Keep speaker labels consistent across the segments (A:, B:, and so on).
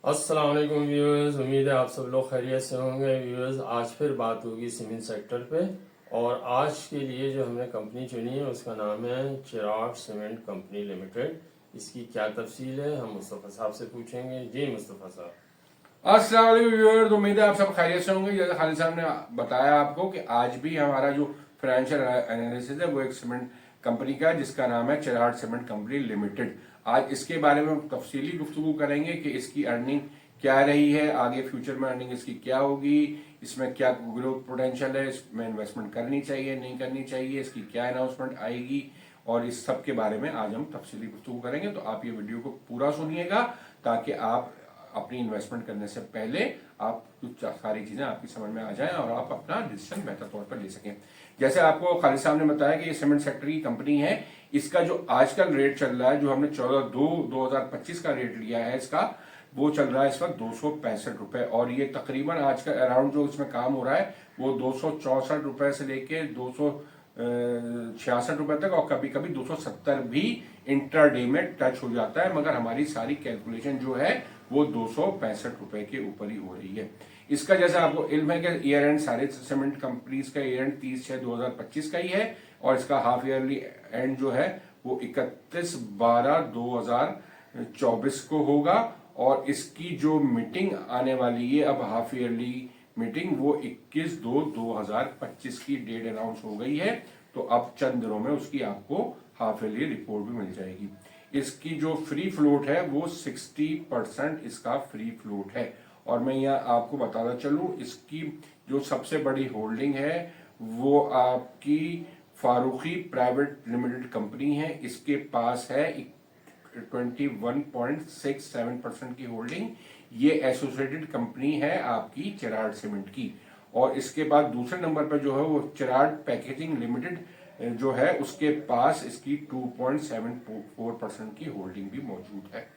A: अस्सलाम वालेकुम व्यूअर्स, उम्मीद है आप सब लोग खैरियत से होंगे। व्यूअर्स, आज फिर बात होगी सीमेंट सेक्टर पे। और आज के लिए जो हमने कंपनी चुनी है उसका नाम है चिराग सीमेंट कंपनी लिमिटेड। इसकी क्या तफसील है हम मुस्तफ़ा साहब से पूछेंगे। जी मुस्तफ़ा साहब।
B: अस्सलाम वालेकुम व्यूअर्स, उम्मीद है आप सब खैरियत से होंगे। जैसे खालिद साहब ने बताया आपको कि आज भी हमारा जो फाइनेंशियल एनालिसिस है वो एक सीमेंट कंपनी का है जिसका नाम है चिराग सीमेंट कंपनी लिमिटेड। आज इसके बारे में हम तफसीली गुफ्तगू करेंगे कि इसकी अर्निंग क्या रही है, आगे फ्यूचर में अर्निंग इसकी क्या होगी, इसमें क्या ग्रोथ पोटेंशियल है, इसमें इन्वेस्टमेंट करनी चाहिए नहीं करनी चाहिए, इसकी क्या अनाउंसमेंट आएगी, और इस सब के बारे में आज हम तफसीली गुफ्तगू करेंगे। तो आप ये वीडियो को पूरा सुनिएगा ताकि आप अपनी इन्वेस्टमेंट करने से पहले आप कुछ सारी चीजें आपकी समझ में आ जाएं और आप अपना डिसीजन बेहतर तौर पर ले सकें। जैसे आपको खालिद साहब ने बताया कि ये सीमेंट सेक्टर की कंपनी है। इसका जो आजकल रेट चल रहा है, जो हमने 14/2/2025 का रेट लिया है इसका, वो चल रहा है इस वक्त 265 रुपए। और ये तकरीबन आज का अराउंड जो इसमें काम हो रहा है वो 264 रुपए से लेके 266 रुपए तक, और कभी कभी 270 भी इंट्राडे में टच हो जाता है, मगर हमारी सारी कैलकुलेशन जो है वो 265 रुपए के ऊपर ही हो रही है। इसका जैसा आपको इल्म है कि ईयर एंड सारे सीमेंट कंपनीज का ईयर एंड 30/6/2025 का ही है, और इसका हाफ ईयरली एंड जो है वो 31/12/2024 को होगा। और इसकी जो मीटिंग आने वाली है अब हाफ ईयरली मीटिंग, वो 21/2/2025 की डेट अनाउंस हो गई है। तो अब चंद दिनों में उसकी आपको हाफ ईयरली रिपोर्ट भी मिल जाएगी। इसकी जो फ्री फ्लोट है वो 60% इसका फ्री फ्लोट है। और मैं यहाँ आपको बताता चलूं, इसकी जो सबसे बड़ी होल्डिंग है वो आपकी फारूकी प्राइवेट लिमिटेड कंपनी है। इसके पास है 21.67% की होल्डिंग। ये एसोसिएटेड कंपनी है आपकी चिराग सीमेंट की। और इसके बाद दूसरे नंबर पर जो है वो चिराग पैकेजिंग लिमिटेड जो है, उसके पास इसकी 2.74% की होल्डिंग भी मौजूद है।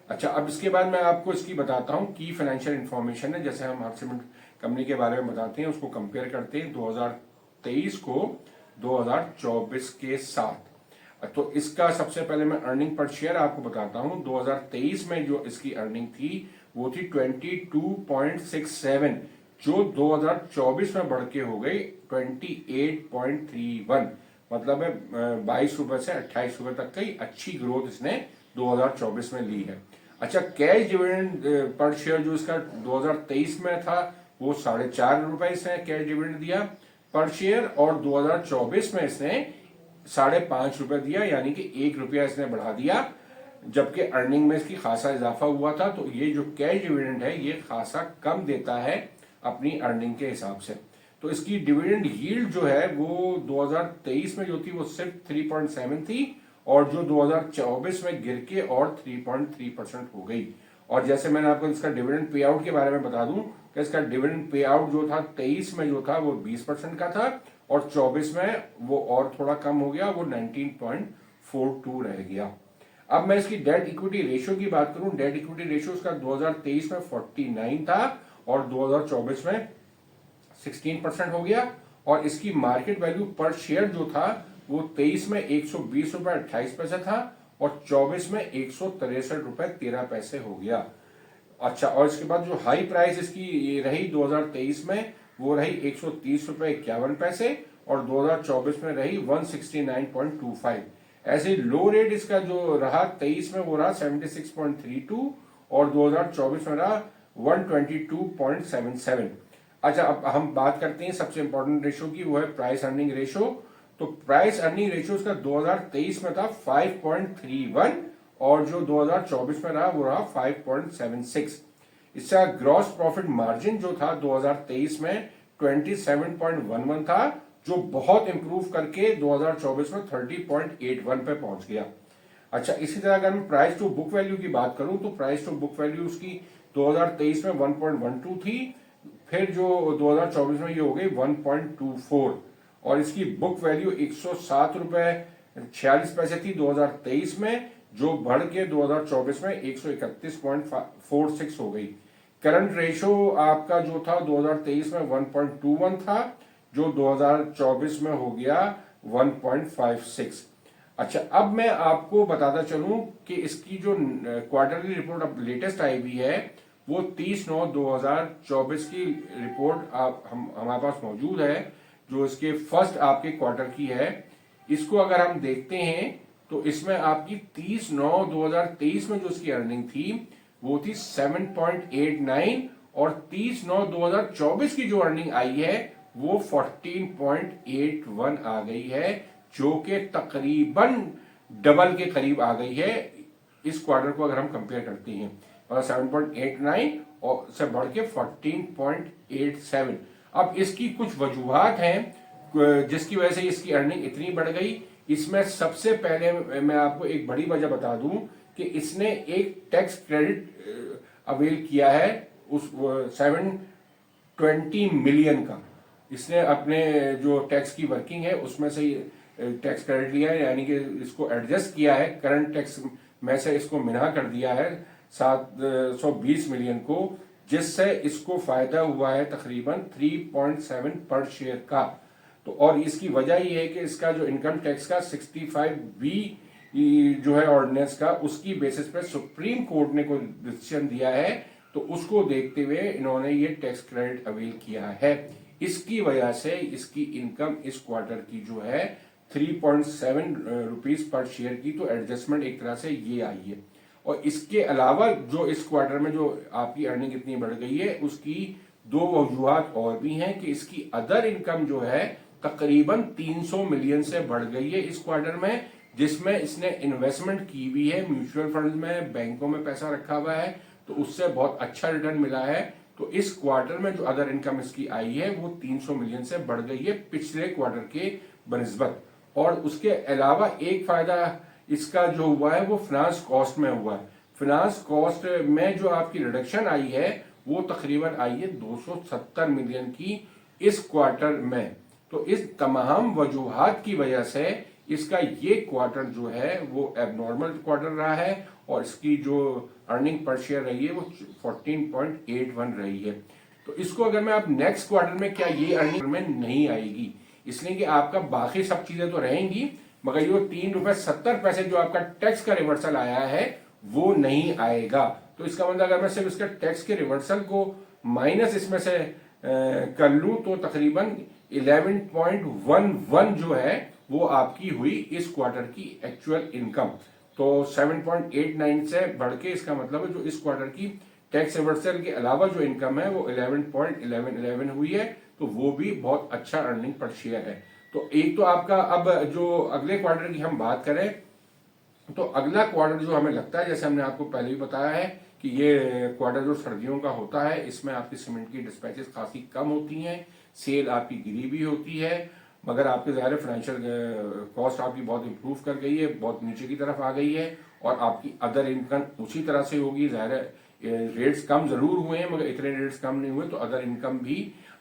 B: अच्छा, अब इसके बाद मैं आपको इसकी बताता हूं की फाइनेंशियल इंफॉर्मेशन है। जैसे हम हर सीमेंट कंपनी के बारे में बताते हैं, उसको कंपेयर करते हैं 2023 को 2024 के साथ। तो इसका सबसे पहले मैं अर्निंग पर शेयर आपको बताता हूं। 2023 में जो इसकी अर्निंग थी वो थी 22.67, जो 2024 में बढ़ के हो गई 28.31। मतलब है 22 रुपए से 28 रुपए तक की अच्छी ग्रोथ इसने 2024 में ली है। अच्छा, कैश डिविडेंड पर शेयर जो इसका 2023 में था वो 4.5 रुपए इसने कैश डिविडेंड दिया पर शेयर, और 2024 में इसने 5.5 रुपए दिया, यानी कि 1 रुपया इसने बढ़ा दिया। जबकि अर्निंग में इसकी खासा इजाफा हुआ था। तो ये जो कैश डिविडेंड है ये खासा कम देता है अपनी अर्निंग के हिसाब से। तो इसकी डिविडेंड यील्ड जो है वो 2023 में जो थी वो सिर्फ 3.7 थी, और जो 2024 में गिर के और 3.3% हो गई। और जैसे मैंने आपको इसका डिविडेंड पे आउट के बारे में बता दूं कि इसका डिविडेंड पे आउट जो था 23 में जो था वो 20% का था, और 24 में वो और थोड़ा कम हो गया, वो 19.42 रह गया। अब मैं इसकी डेट इक्विटी रेशियो की बात करूं, डेट इक्विटी रेशियो इसका 2023 में 49 था और 2024 में 16% हो गया। और इसकी मार्केट वैल्यू पर शेयर जो था वो 23 में 120 रुपए 28 पैसे था, और 24 में 163 रुपए 13 पैसे हो गया। अच्छा, और इसके बाद जो हाई प्राइस इसकी रही 2023 में वो रही 130 रुपए 51 पैसे, और 2024 में रही 169.25। ऐसे लो रेट इसका जो रहा 23 में वो रहा 76.32, और 2024 में रहा 122.77। अच्छा, अब हम बात करते हैं सबसे इंपॉर्टेंट रेशियो की, वो है प्राइस अर्निंग रेशियो। तो प्राइस अर्निंग रेशियो इसका 2023 में था 5.31, और जो 2024 में रहा वो रहा 5.76। इसका ग्रॉस प्रॉफिट मार्जिन जो था 2023 में 27.11 था, जो बहुत इंप्रूव करके 2024 में 30.81 पे पहुंच गया। अच्छा, इसी तरह अगर मैं प्राइस टू बुक वैल्यू की बात करूं तो प्राइस टू बुक वैल्यू उसकी 2023 में 1.12 थी, फिर जो 2024 में ये हो गई 1.24, और इसकी बुक वैल्यू 107 रुपए 46 पैसे थी 2023 में, जो बढ़ के 2024 में 131.46 हो गई। करंट रेशियो आपका जो था 2023 में 1.21 था, जो 2024 में हो गया 1.56। अच्छा, अब मैं आपको बताता चलूं कि इसकी जो क्वार्टरली रिपोर्ट अब लेटेस्ट आई हुई है वो 30/9/2024 की रिपोर्ट हमारे पास मौजूद है, जो इसके फर्स्ट आपके क्वार्टर की है। इसको अगर हम देखते हैं तो इसमें आपकी 30/9/2023 में जो इसकी अर्निंग थी वो थी 7.89, और 30/9/2024 की जो अर्निंग आई है वो 14.81 आ गई है, जो कि तकरीबन डबल के करीब आ गई है इस क्वार्टर को अगर हम कंपेयर करते हैं। और 7.89 और से बढ़ के 14.87। अब इसकी कुछ वजूहात हैं जिसकी वजह से इसकी अर्निंग इतनी बढ़ गई। इसमें सबसे पहले मैं आपको एक बड़ी वजह बता दूं कि इसने एक टैक्स क्रेडिट अवेल किया है उस 720 मिलियन का। इसने अपने जो टैक्स की वर्किंग है उसमें से टैक्स क्रेडिट लिया है, यानी कि इसको एडजस्ट किया है, करंट टैक्स में से इसको मिना कर दिया है 720 मिलियन को, जिससे इसको फायदा हुआ है तकरीबन 3.7 पर शेयर का। तो और इसकी वजह ये है कि इसका जो इनकम टैक्स का 65B जो है ऑर्डिनेंस का, उसकी बेसिस पे सुप्रीम कोर्ट ने कोई डिसीजन दिया है, तो उसको देखते हुए इन्होंने ये टैक्स क्रेडिट अवेल किया है। इसकी वजह से इसकी इनकम इस क्वार्टर की जो है 3.7 रुपीज पर शेयर की, तो एडजस्टमेंट एक तरह से ये आई है। और इसके अलावा जो इस क्वार्टर में जो आपकी अर्निंग इतनी बढ़ गई है उसकी दो वजूहात और भी हैं कि इसकी अदर इनकम जो है तकरीबन 300 मिलियन से बढ़ गई है इस क्वार्टर में, जिसमें इसने इन्वेस्टमेंट की हुई है म्यूचुअल फंड में, बैंकों में पैसा रखा हुआ है, तो उससे बहुत अच्छा रिटर्न मिला है। तो इस क्वार्टर में जो अदर इनकम इसकी आई है वो 300 मिलियन से बढ़ गई है पिछले क्वार्टर के बनिस्बत। और उसके अलावा एक फायदा इसका जो हुआ है वो फाइनेंस कॉस्ट में हुआ है। फाइनेंस कॉस्ट में जो आपकी रिडक्शन आई है वो तकरीबन आई है 270 मिलियन की इस क्वार्टर में। तो इस तमाम वजूहात की वजह से इसका ये क्वार्टर जो है वो एबनॉर्मल क्वार्टर रहा है, और इसकी जो अर्निंग पर शेयर रही है वो 14.81 रही है। तो इसको अगर मैं अब नेक्स्ट क्वार्टर में, क्या ये अर्निंग में नहीं आएगी, इसलिए कि आपका बाकी सब चीजें तो रहेंगी, मगर ये ₹3.70 जो आपका टैक्स का रिवर्सल आया है वो नहीं आएगा। तो इसका मतलब अगर मैं सिर्फ इसका टैक्स के रिवर्सल को माइनस इसमें से कर लूं तो तकरीबन 11.11 जो है वो आपकी हुई इस क्वार्टर की एक्चुअल इनकम। तो 7.89 से बढ़ के इसका मतलब है जो इस क्वार्टर की टैक्स रिवर्सल के अलावा जो इनकम है वो 11.11 हुई है, तो वो भी बहुत अच्छा अर्निंग पर शेयर है। तो एक तो आपका, अब जो अगले क्वार्टर की हम बात करें तो अगला क्वार्टर जो हमें लगता है, जैसे हमने आपको पहले भी बताया है कि ये क्वार्टर जो सर्दियों का होता है इसमें आपकी सीमेंट की डिस्पैचेस काफी कम होती हैं, सेल आपकी गिरी भी होती है, मगर आपके ज़ाहिर फाइनेंशियल कॉस्ट आपकी बहुत इंप्रूव कर गई है, बहुत नीचे की तरफ आ गई है, और आपकी अदर इनकम उसी तरह से होगी। ज़ाहिर रेट्स कम जरूर हुए हैं मगर इतने रेट्स कम नहीं हुए, तो अदर इनकम भी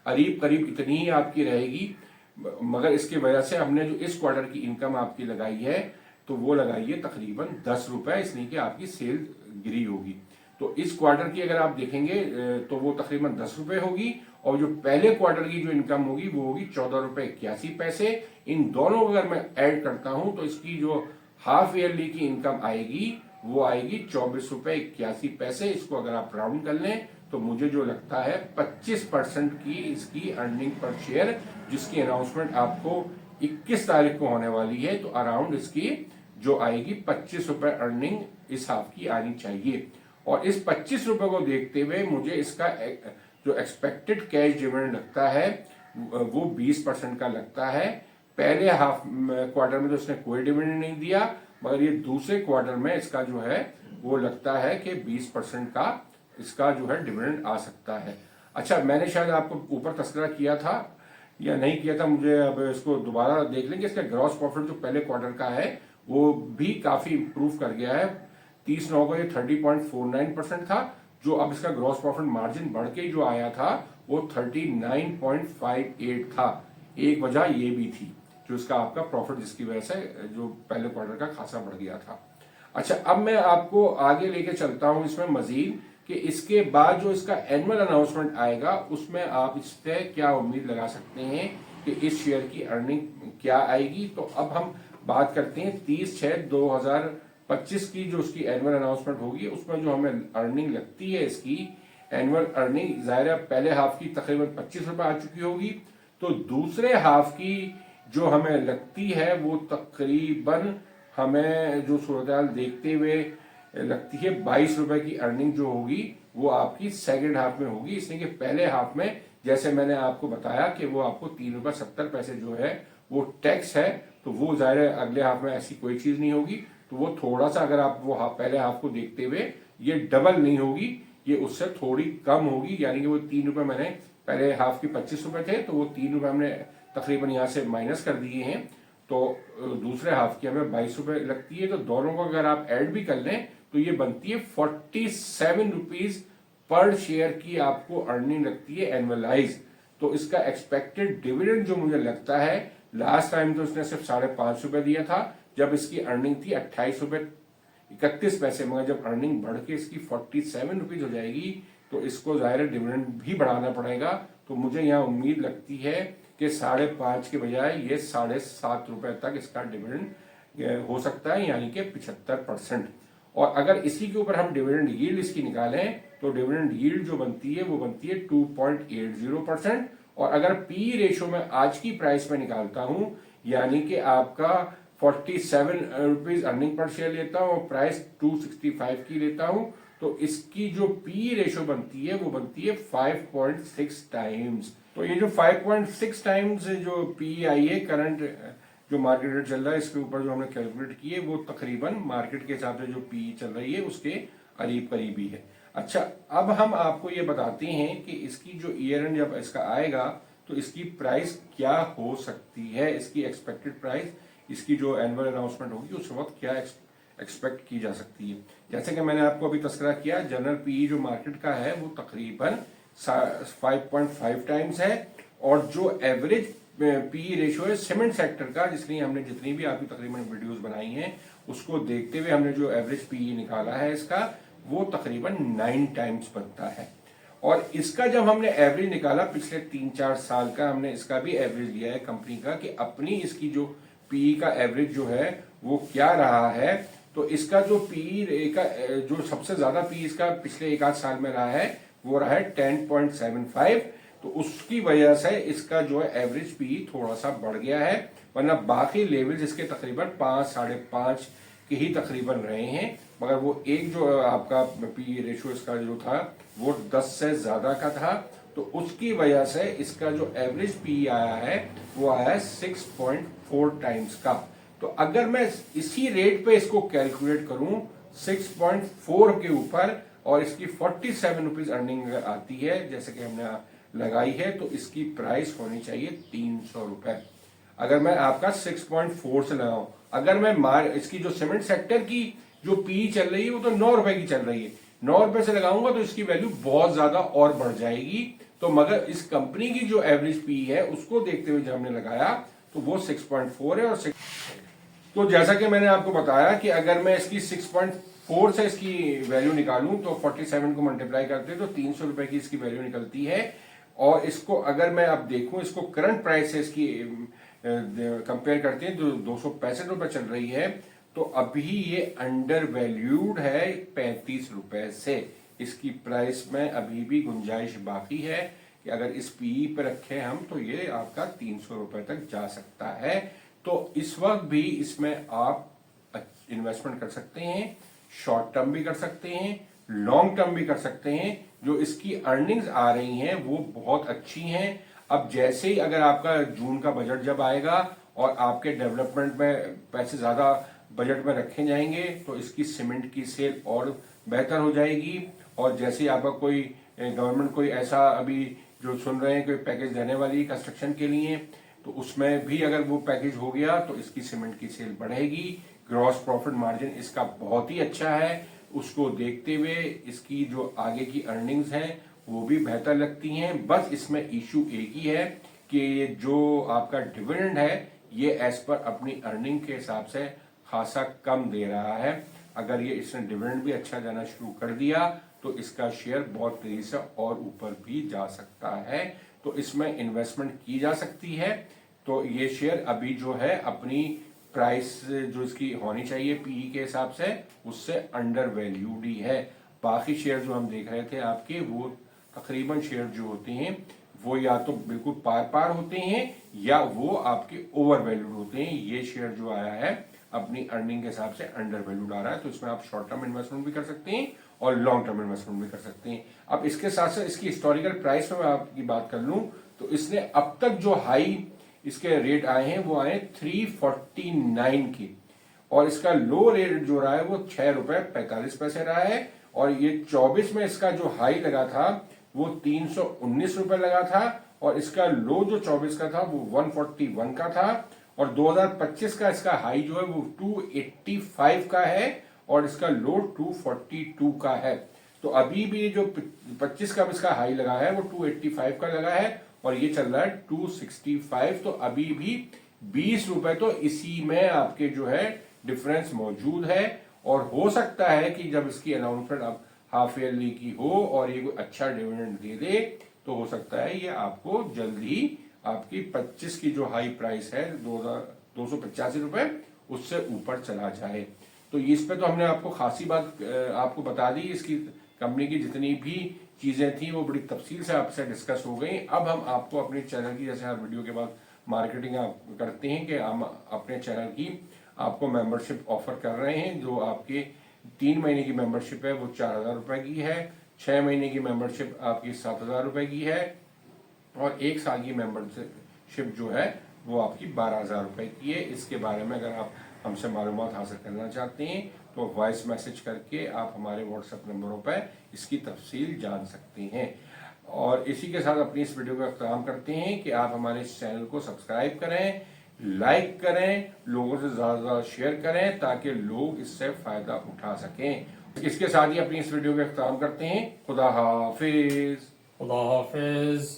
B: करीब करीब इतनी ही आपकी रहेगी। मगर इसकी वजह से हमने जो इस क्वार्टर की इनकम आपकी लगाई है तो वो लगाई है तकरीबन 10 रुपए, इसलिए कि आपकी सेल गिरी होगी। तो इस क्वार्टर की अगर आप देखेंगे तो वो तकरीबन 10 रुपए होगी, और जो पहले क्वार्टर की जो इनकम होगी वो होगी 14 रुपए 81 पैसे। इन दोनों को अगर मैं ऐड करता हूं तो इसकी जो हाफ ईयरली की इनकम आएगी वो आएगी 24 रुपए 81 पैसे। इसको अगर आप राउंड कर लें तो मुझे जो लगता है 25% की इसकी अर्निंग पर शेयर, जिसकी अनाउंसमेंट आपको 21 तारीख को होने वाली है, तो अराउंड इसकी जो आएगी 25 रुपए अर्निंग इस हाफ की आनी चाहिए। और इस 25 रुपए को देखते हुए मुझे इसका जो एक्सपेक्टेड कैश डिविडेंड लगता है वो 20% का लगता है। पहले हाफ क्वार्टर में तो इसने कोई डिविडेंड नहीं दिया, मगर ये दूसरे क्वार्टर में इसका जो है वो लगता है कि 20% का इसका जो है डिविडेंड आ सकता है। अच्छा, मैंने शायद आपको ऊपर तस्करा किया था या नहीं किया था, मुझे अब इसको दोबारा देख लेंगे। इसका ग्रॉस प्रॉफिट जो पहले क्वार्टर का है वो भी काफी इंप्रूव कर गया है। 30/9 को ये 30.49% था, जो अब इसका ग्रॉस प्रॉफिट मार्जिन बढ़ के जो आया था वो 39.58 था। एक वजह ये भी थी जो इसका आपका प्रॉफिट, जिसकी वजह से जो पहले क्वार्टर का खासा बढ़ गया था। अच्छा, अब मैं आपको आगे लेके चलता हूं इसमें मजीद कि इसके बाद जो इसका एनुअल अनाउंसमेंट आएगा उसमें आप इस पे क्या उम्मीद लगा सकते हैं कि इस शेयर की अर्निंग क्या आएगी। तो अब हम बात करते हैं 30/6/2025 की जो उसकी एनुअल अनाउंसमेंट होगी, उसमें जो हमें अर्निंग लगती है इसकी एनुअल अर्निंग जाहिर है पहले हाफ की तकरीबन 25 रुपए आ चुकी होगी, तो दूसरे हाफ की जो हमें लगती है वो तकरीबन हमें जो सूरत हाल देखते हुए लगती है 22 रुपए की अर्निंग जो होगी वो आपकी सेकेंड हाफ में होगी, इसलिए कि पहले हाफ में जैसे मैंने आपको बताया कि वो आपको 3.70 रुपए जो है वो टैक्स है, तो वो जाहिर है अगले हाफ में ऐसी कोई चीज नहीं होगी, तो वो थोड़ा सा अगर आप वो पहले हाफ को देखते हुए ये डबल नहीं होगी, ये उससे थोड़ी कम होगी, यानी कि वो 3 रुपए मैंने पहले हाफ की 25 रुपए थे, तो वो 3 रुपए हमने तकरीबन यहाँ से माइनस कर दिए हैं, तो दूसरे हाफ की हमें 22 रुपए लगती है, तो दोनों को अगर आप ऐड भी कर लें तो ये बनती है 47 रुपीज पर शेयर की आपको अर्निंग लगती है एनुअलाइज। तो इसका एक्सपेक्टेड डिविडेंड जो मुझे लगता है, लास्ट टाइम तो इसने सिर्फ 5.5 रुपए दिया था जब इसकी अर्निंग थी 28 रुपए 31 पैसे, मगर जब अर्निंग बढ़ के इसकी 47 रुपीज हो जाएगी तो इसको जाहिर डिविडेंड भी बढ़ाना पड़ेगा, तो मुझे यहाँ उम्मीद लगती है कि 5.5 के बजाय ये 7.5 रुपए तक इसका डिविडेंड हो सकता है, यानी कि 75%। और अगर इसी के ऊपर हम डिविडेंड यील्ड इसकी निकालें तो डिविडेंड यील्ड जो बनती है वो बनती है 2.80%। और अगर पी रेशो में आज की प्राइस में निकालता हूं, यानी कि आपका 47 रुपीज अर्निंग पर शेयर लेता हूं और प्राइस 265 की लेता हूं, तो इसकी जो पी रेशो बनती है वो बनती है 5.6 टाइम्स। तो ये जो 5.6 टाइम्स जो पी आई है करंट जो मार्केट रेट चल रहा है इसके ऊपर जो हमने कैलकुलेट किए वो तकरीबन मार्केट के हिसाब से जो पी चल रही है उसके करीब करीब ही है। अच्छा, अब हम आपको ये बताते हैं कि इसकी जो ईयर एंड जब इसका आएगा तो इसकी प्राइस क्या हो सकती है, इसकी एक्सपेक्टेड प्राइस, इसकी जो एनुअल अनाउंसमेंट होगी उस वक्त क्या एक्सपेक्ट की जा सकती है। जैसे कि मैंने आपको अभी तस्करा किया, जनरल पी जो मार्केट का है वो तकरीबन 5.5 टाइम्स है, और जो एवरेज पी रेशियो है सीमेंट सेक्टर का, जिसलिए हमने जितनी भी आपकी तकरीबन वीडियोस बनाई हैं उसको देखते हुए हमने जो एवरेज पी निकाला है इसका वो तकरीबन 9 टाइम्स बनता है। और इसका जब हमने एवरेज निकाला पिछले 3-4 साल का, हमने इसका भी एवरेज लिया है कंपनी का कि अपनी इसकी जो पी का एवरेज जो है वो क्या रहा है, तो इसका जो पी का जो सबसे ज्यादा पी इसका पिछले 1-8 साल में रहा है वो रहा है 10.75, तो उसकी वजह से इसका जो है एवरेज पी थोड़ा सा बढ़ गया है, वरना बाकी लेवल्स इसके तकरीबन 5-5.5 के ही तकरीबन रहे हैं, मगर वो एक जो आपका पी रेशियो इसका जो था वो 10 से ज्यादा का था, तो उसकी वजह से इसका जो एवरेज पी आया है वो आया है 6.4 टाइम्स का। तो अगर मैं इसी रेट पे इसको कैलकुलेट करूं 6.4 के ऊपर और इसकी 47 रुपीज अर्निंग आती है जैसे कि हमने लगाई है, तो इसकी प्राइस होनी चाहिए 300 रुपए। अगर मैं आपका 6.4 से लगाऊं, अगर मैं इसकी जो सीमेंट सेक्टर की जो पी चल रही है वो तो 9 रुपए की चल रही है, 9 रुपए से लगाऊंगा तो इसकी वैल्यू बहुत ज्यादा और बढ़ जाएगी, तो मगर इस कंपनी की जो एवरेज पी है उसको देखते हुए जब हमने लगाया तो वो 6.4 है। और तो जैसा कि मैंने आपको बताया कि अगर मैं इसकी 6.4 से इसकी वैल्यू निकालूं तो 47 को मल्टीप्लाई करते तो 300 रुपए की इसकी वैल्यू निकलती है, और इसको अगर मैं अब देखूं इसको करंट प्राइस से इसकी कंपेयर करते हैं तो 265 रुपए चल रही है, तो अभी ये अंडर वैल्यूड है 35 रुपए से, इसकी प्राइस में अभी भी गुंजाइश बाकी है कि अगर इस पीई पर रखें हम तो ये आपका 300 रुपए तक जा सकता है। तो इस वक्त भी इसमें आप इन्वेस्टमेंट कर सकते हैं, शॉर्ट टर्म भी कर सकते हैं, लॉन्ग टर्म भी कर सकते हैं। जो इसकी अर्निंग्स आ रही हैं वो बहुत अच्छी हैं। अब जैसे ही अगर आपका जून का बजट जब आएगा और आपके डेवलपमेंट में पैसे ज्यादा बजट में रखे जाएंगे तो इसकी सीमेंट की सेल और बेहतर हो जाएगी, और जैसे ही आपका कोई गवर्नमेंट कोई ऐसा अभी जो सुन रहे हैं कोई पैकेज देने वाली है कंस्ट्रक्शन के लिए, तो उसमें भी अगर वो पैकेज हो गया तो इसकी सीमेंट की सेल बढ़ेगी, ग्रॉस प्रॉफिट मार्जिन इसका बहुत ही अच्छा है, उसको देखते हुए इसकी जो आगे की अर्निंग्स हैं वो भी बेहतर लगती हैं। बस इसमें इशू एक ही है कि ये जो आपका डिविडेंड है ये एज पर अपनी अर्निंग के हिसाब से खासा कम दे रहा है। अगर ये इसने डिविडेंड भी अच्छा जाना शुरू कर दिया तो इसका शेयर बहुत तेजी से और ऊपर भी जा सकता है, तो इसमें इन्वेस्टमेंट की जा सकती है। तो ये शेयर अभी जो है अपनी प्राइस जो इसकी होनी चाहिए पीई के हिसाब से उससे अंडर वैल्यूड ही है। बाकी शेयर जो हम देख रहे थे आपके, वो तकरीबन शेयर जो होते हैं वो या तो बिल्कुल पार पार होते हैं या वो आपके ओवर वैल्यूड होते हैं। ये शेयर जो आया है अपनी अर्निंग के हिसाब से अंडर वैल्यूड आ रहा है, तो इसमें आप शॉर्ट टर्म इन्वेस्टमेंट भी कर सकते हैं और लॉन्ग टर्म इन्वेस्टमेंट भी कर सकते हैं। अब इसके साथ साथ इसकी हिस्टोरिकल प्राइस में मैं आपकी बात कर लूं तो इसने अब तक जो हाई इसके रेट आए हैं वो आए 349 की, और इसका लो रेट जो रहा है वो 6 रुपए 45 पैसे रहा है। और ये 24 में इसका जो हाई लगा था वो 319 रुपए लगा था, और इसका लो जो 24 का था वो 141 का था, और 2025 का इसका हाई जो है वो 285 का है और इसका लो 242 का है। तो अभी भी जो 25 का इसका हाई लगा है वो 285 का लगा है और ये चल रहा है 265। तो अभी भी 20 रुपए तो इसी में आपके जो है डिफरेंस मौजूद है, और हो सकता है कि जब इसकी अनाउंसमेंट अब हाफ ईयरली की हो और ये कोई अच्छा डिविडेंड दे दे तो हो सकता है ये आपको जल्द ही आपकी 25 की जो हाई प्राइस है 285 रुपए उससे ऊपर चला जाए। तो इस पे तो हमने आपको खासी बात आपको बता दी, इसकी कंपनी की जितनी भी चीजें थी वो बड़ी तफसील से आपसे डिस्कस हो गई। अब हम आपको अपने चैनल की, जैसे हर वीडियो के बाद मार्केटिंग आप करते हैं, कि हम अपने चैनल की आपको मेंबरशिप ऑफर कर रहे हैं। जो आपके 3 महीने की मेंबरशिप है वो 4,000 रुपए की है, 6 महीने की मेंबरशिप आपकी 7,000 रुपए की है, और 1 साल की मेंबरशिप जो है वो आपकी 12,000 रुपए की है। इसके बारे में अगर आप हमसे मालूमात हासिल करना चाहते हैं तो वॉइस मैसेज करके आप हमारे व्हाट्सएप नंबरों पर इसकी तफसील जान सकते हैं। और इसी के साथ अपनी इस वीडियो का अख्ताम करते हैं कि आप हमारे इस चैनल को सब्सक्राइब करें, लाइक करें, लोगों से ज्यादा ज्यादा शेयर करें ताकि लोग इससे फायदा उठा सकें। इसके साथ ही अपनी इस वीडियो का अख्ताम करते हैं। खुदा हाफिज।
A: खुदा हाफिज।